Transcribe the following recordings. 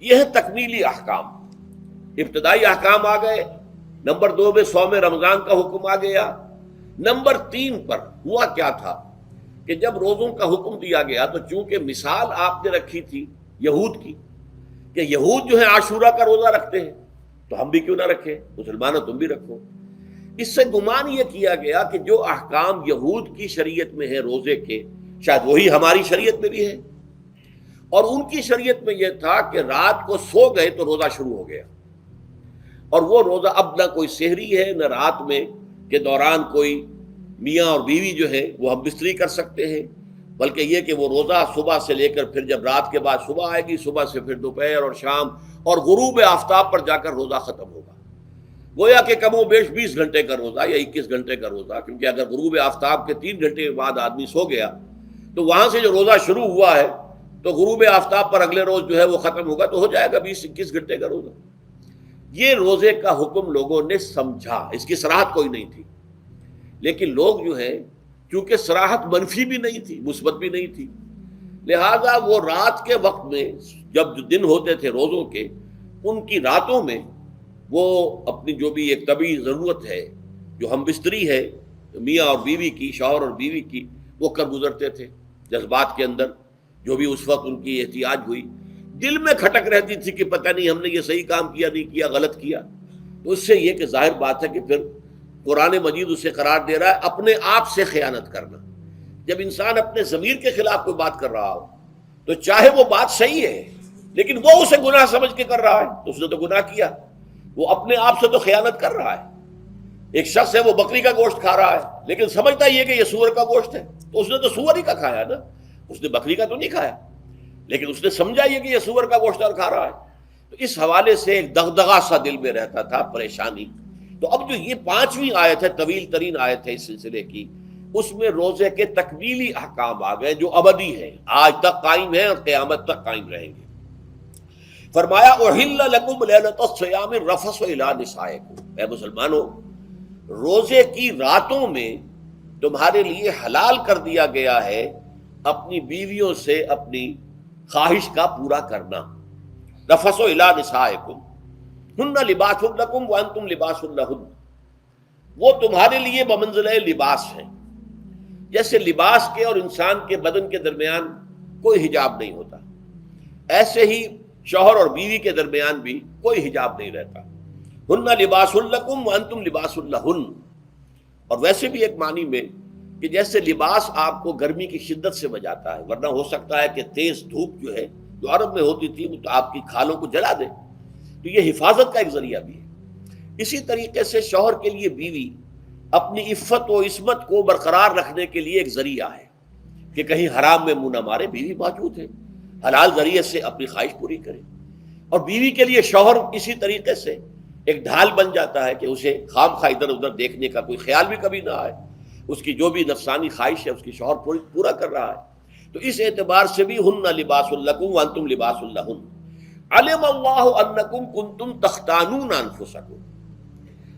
یہ ہے تکمیلی احکام۔ ابتدائی احکام آ گئے، نمبر 2 میں صوم رمضان کا حکم آ گیا۔ نمبر 3 پر ہوا کیا تھا کہ جب روزوں کا حکم دیا گیا تو چونکہ مثال آپ نے رکھی تھی یہود کی کہ یہود جو ہے عاشورہ کا روزہ رکھتے ہیں تو ہم بھی کیوں نہ رکھیں، مسلمانوں تم بھی رکھو۔ اس سے گمان یہ کیا گیا کہ جو احکام یہود کی شریعت میں ہے روزے کے، شاید وہی ہماری شریعت میں بھی ہے، اور ان کی شریعت میں یہ تھا کہ رات کو سو گئے تو روزہ شروع ہو گیا، اور وہ روزہ اب نہ کوئی سحری ہے نہ رات میں کے دوران کوئی میاں اور بیوی جو ہے وہ ہم بستری کر سکتے ہیں، بلکہ یہ کہ وہ روزہ صبح سے لے کر پھر جب رات کے بعد صبح آئے گی، صبح سے پھر دوپہر اور شام اور غروب آفتاب پر جا کر روزہ ختم ہوگا۔ گویا کہ کم و بیش 20 گھنٹے کا روزہ یا 21 گھنٹے کا روزہ، کیونکہ اگر غروب آفتاب کے 3 گھنٹے کے بعد آدمی سو گیا تو وہاں سے جو روزہ شروع ہوا ہے تو غروب آفتاب پر اگلے روز جو ہے وہ ختم ہوگا، تو ہو جائے گا 20-21 گھنٹے کا روزہ۔ یہ روزے کا حکم لوگوں نے سمجھا، اس کی صراحت کوئی نہیں تھی، لیکن لوگ جو ہے چونکہ صراحت منفی بھی نہیں تھی مثبت بھی نہیں تھی، لہذا وہ رات کے وقت میں جب دن ہوتے تھے روزوں کے، ان کی راتوں میں وہ اپنی جو بھی ایک طبعی ضرورت ہے جو ہم بستری ہے میاں اور بیوی کی، شوہر اور بیوی کی، وہ کر گزرتے تھے۔ جذبات کے اندر جو بھی اس وقت ان کی احتیاج ہوئی، دل میں کھٹک رہتی تھی کہ پتہ نہیں ہم نے یہ صحیح کام کیا نہیں کیا، غلط کیا، تو اس سے یہ کہ ظاہر بات ہے کہ پھر قرآن مجید اسے قرار دے رہا ہے اپنے آپ سے خیانت کرنا۔ جب انسان اپنے ضمیر کے خلاف کوئی بات کر رہا ہو تو چاہے وہ بات صحیح ہے لیکن وہ اسے گناہ سمجھ کے کر رہا ہے تو اس نے تو گناہ کیا، وہ اپنے آپ سے تو خیانت کر رہا ہے۔ ایک شخص ہے وہ بکری کا گوشت کھا رہا ہے لیکن سمجھتا یہ کہ یہ سور کا گوشت ہے، تو اس نے تو سور ہی کا کھایا نا، اس نے بکری کا تو نہیں کھایا، لیکن اس نے سمجھا یہ کہ یہ سور کا گوشت کھا رہا ہے۔ تو اس حوالے سے ایک دغدغہ سا دل میں رہتا تھا، پریشانی۔ تو اب جو یہ 5ویں آیت ہے، طویل ترین آیت ہے اس سلسلے کی، اس میں روزے کے تکمیلی احکام آ گئے جو ابدی ہیں، آج تک قائم ہیں اور قیامت تک قائم رہیں گے۔ فرمایا احل لکم لیلۃ الصیام الرفث الی نسائکم، اے مسلمانوں روزے کی راتوں میں تمہارے لیے حلال کر دیا گیا ہے اپنی بیویوں سے اپنی خواہش کا پورا کرنا۔ رفث الی نسائکم ہن لباس لکم وانتم لباس لہن، وہ تمہارے لیے بمنزلہ لباس ہیں، جیسے لباس کے اور انسان کے بدن کے درمیان کوئی حجاب نہیں ہوتا، ایسے ہی شوہر اور بیوی کے درمیان بھی کوئی حجاب نہیں رہتا۔ ہن لباس لکم وانتم لباس لہن، اور ویسے بھی ایک معنی میں کہ جیسے لباس آپ کو گرمی کی شدت سے بچاتا ہے، ورنہ ہو سکتا ہے کہ تیز دھوپ جو ہے جو عرب میں ہوتی تھی وہ تو آپ کی کھالوں کو جلا دے، تو یہ حفاظت کا ایک ذریعہ بھی ہے۔ اسی طریقے سے شوہر کے لیے بیوی اپنی عفت و عصمت کو برقرار رکھنے کے لیے ایک ذریعہ ہے کہ کہیں حرام میں منہ نہ مارے، بیوی موجود ہے، حلال ذریعے سے اپنی خواہش پوری کرے۔ اور بیوی کے لیے شوہر اسی طریقے سے ایک ڈھال بن جاتا ہے کہ اسے خام خواہ ادھر ادھر دیکھنے کا کوئی خیال بھی کبھی نہ آئے، اس کی جو بھی نفسانی خواہش ہے اس کی شوہر پورا کر رہا ہے۔ تو اس اعتبار سے بھی ہن لباس لکم وانتم لباس لہن، علم اللہ انکم کنتم تختانون انفسکم،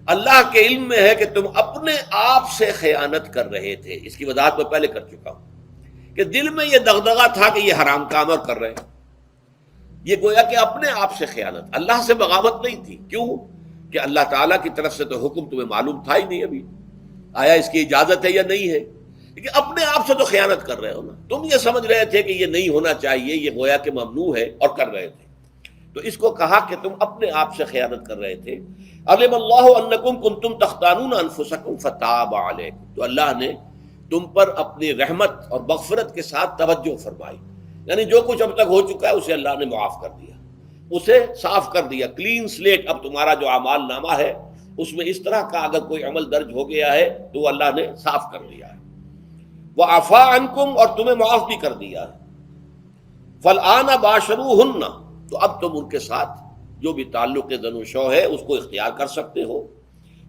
اللہ کے علم میں ہے کہ تم اپنے آپ سے خیانت کر رہے تھے۔ اس کی وضاحت میں پہلے کر چکا ہوں کہ دل میں یہ دغدغہ تھا کہ یہ حرام کام اور کر رہے ہیں، یہ گویا کہ اپنے آپ سے خیانت، اللہ سے بغاوت نہیں تھی۔ کیوں کہ اللہ تعالیٰ کی طرف سے تو حکم تمہیں معلوم تھا ہی نہیں، ابھی آیا اس کی اجازت ہے یا نہیں ہے، لیکن اپنے آپ سے تو خیانت کر رہے ہو نا، تم یہ سمجھ رہے تھے کہ یہ نہیں ہونا چاہیے، یہ گویا کہ ممنوع ہے اور کر رہے تھے، تو اس کو کہا کہ تم اپنے آپ سے خیانت کر رہے تھے۔ علم اللہ انکم کنتم تختانون انفسکم فتاب علیکم، تو اللہ نے تم پر اپنی رحمت اور مغفرت کے ساتھ توجہ فرمائی، یعنی جو کچھ اب تک ہو چکا ہے اسے اللہ نے معاف کر دیا، اسے صاف کر دیا، کلین سلیٹ۔ اب تمہارا جو اعمال نامہ ہے اس میں اس طرح کا اگر کوئی عمل درج ہو گیا ہے تو وہ اللہ نے صاف کر دیا ہے۔ وعفا عنکم، اور تمہیں معاف بھی کر دیا ہے۔ فالآن باشروہن، تو اب تم ان کے ساتھ جو بھی تعلق زن و شو ہے اس کو اختیار کر سکتے ہو۔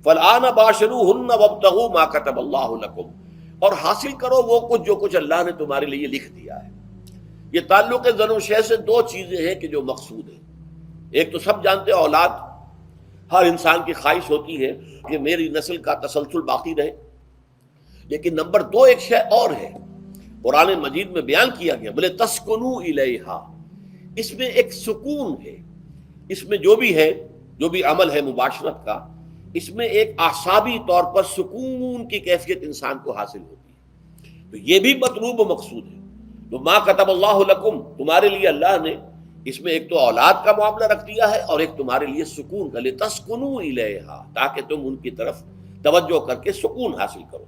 فالآن باشروہن وابتغوا ما کتب اللہ لکم، اور حاصل کرو وہ کچھ جو کچھ اللہ نے تمہارے لیے لکھ دیا ہے۔ یہ تعلق زن و شے سے 2 چیزیں ہیں کہ جو مقصود ہیں۔ ایک تو سب جانتے ہیں اولاد، ہر انسان کی خواہش ہوتی ہے کہ میری نسل کا تسلسل باقی رہے، لیکن نمبر 2 ایک شے اور ہے، قرآن مجید میں بیان کیا گیا، بولے تسکنوا الیہا، اس میں ایک سکون ہے، اس میں جو بھی ہے، جو بھی عمل ہے مباشرت کا، اس میں ایک اعصابی طور پر سکون کی کیفیت انسان کو حاصل ہوتی ہے، تو یہ بھی مطلوب و مقصود ہے۔ تو ما کتب اللہ لکم، تمہارے لیے اللہ نے اس میں ایک تو اولاد کا معاملہ رکھ دیا ہے، اور ایک تمہارے لیے سکون کا، لتسکنوا الیہا، تاکہ تم ان کی طرف توجہ کر کے سکون حاصل کرو۔